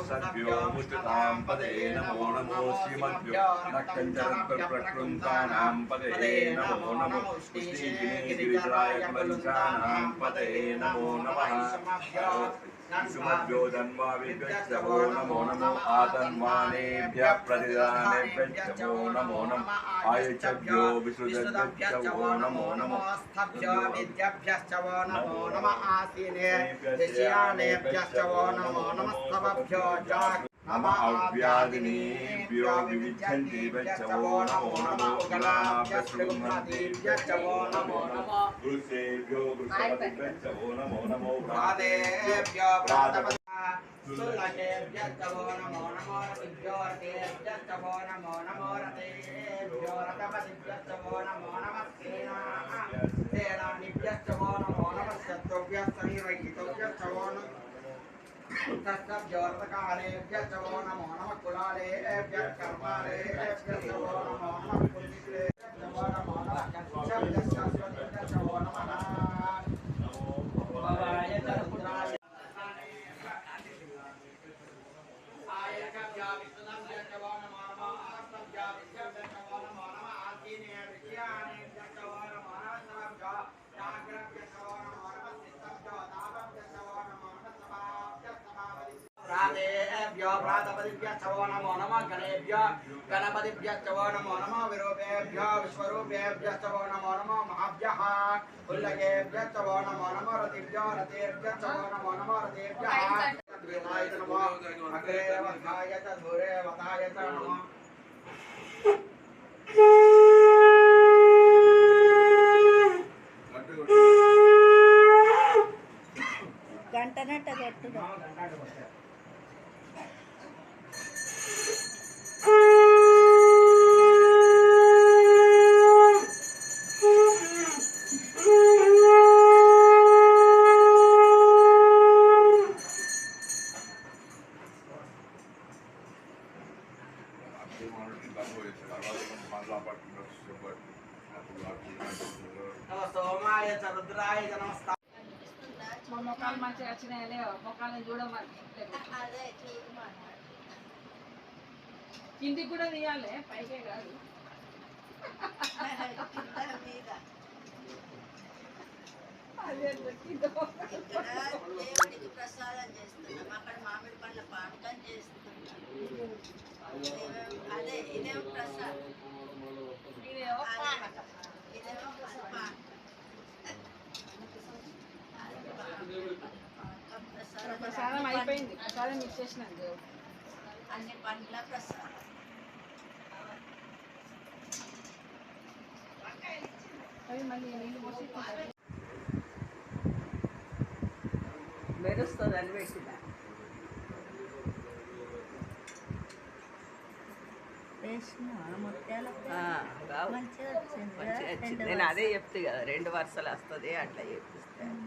सद्भ्यो मुष्टितां पदे नमो नमो श्रीमद्भ्यो नक्कञ्चरप्रकृन्तानां पदे नमो नमो गिरिजराय कुलञ्चानां पदे नमो नमः सुमद्भ्यो धन्वाभिभ्यो नमो नमो आतन्वानेभ्यः प्रतिदानेभ्यो नमो नमः आयुष्यभ्यो विसृजभ्यो नमो नमो स्थभ्यो विद्याभ्यश्च नमो नमः आसीने विषयानेभ्यश्च नमो नमः स्तभ्यो नमः अव्यादिनीभ्यो विविध्यन्तेभ्यो नमो नमो उगलाभ्यश्च नमो नमः गुरुसेभ्यो गुरुपतिभ्यो नमो नमो प्रादेभ्यो सुलकेभ्यो नमो नमो रतिभ्यो रतेभ्यो नमो नमो रतेभ्यो रतपतिभ्यो नमो नमः सेनानिभ्यो नमो नमः शत्रुभ्यः शरीरहितभ्यो नमः तस्भ्योर्तकालेभ्यो नमो नमः कुलालेभ्यः कर्मालेभ्यो नमो नमः कुलिलेभ्यो नमो नमः कच्छभ्यः नमः भवाय च रुद्राय आयकभ्यः विष्णुभ्यः नमो नमः आस्तभ्यः विद्याभ्यः नमो नमः आसीने विषयानेभ्यः नमो नमः सर्वभ्यः जाग्रभ्यः नमो नमः सिद्धभ्यः दाभ्यः नमो नमः प्रादेभ्यो प्रातपतिभ्यः नमो नमः गणेभ्यो गणपतिभ्यः नमो नमः विरूपेभ्यो विश्वरूपेभ्यः नमो नमः महाभ्यः उल्लकेभ्यः नमो नमः रतिभ्यो रतेभ्यः नमो नमः रतेभ्यः द्विधाय नमः अग्रे वधाय च दूरे वधाय च नमः గంటనట్ట కొట్టుగా सोमाय च रुद्राय च नमस्कार మొక్కలు మంచిగా వచ్చినాయలే మొక్కల్ని చూడమని కిందికి కూడా తీయాలి పైకే కాదు దేవుడికి ప్రసాదం చేస్తున్నాం అక్కడ మామిడి పండ్ల పానకం చేస్తున్నాం అదే ఇదేమో ప్రసాదం ఇదేమో పానకం ఇదేమో పానకం ప్రసాదం అయిపోయింది ప్రసాదం ఇచ్చేసినాను దేవుడు అన్ని పండ్ల ప్రసాదం అవి మళ్ళీ నీళ్ళు పోసి మెరుస్తుంది అని పెట్టిన నేను అదే చెప్తా కదా 2 వరుసలు వస్తుంది అట్లా చెప్పిస్తాను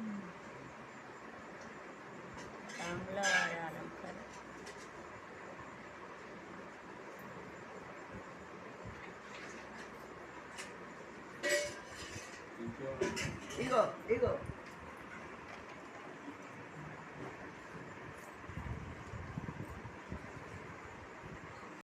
ఇగో ఇగో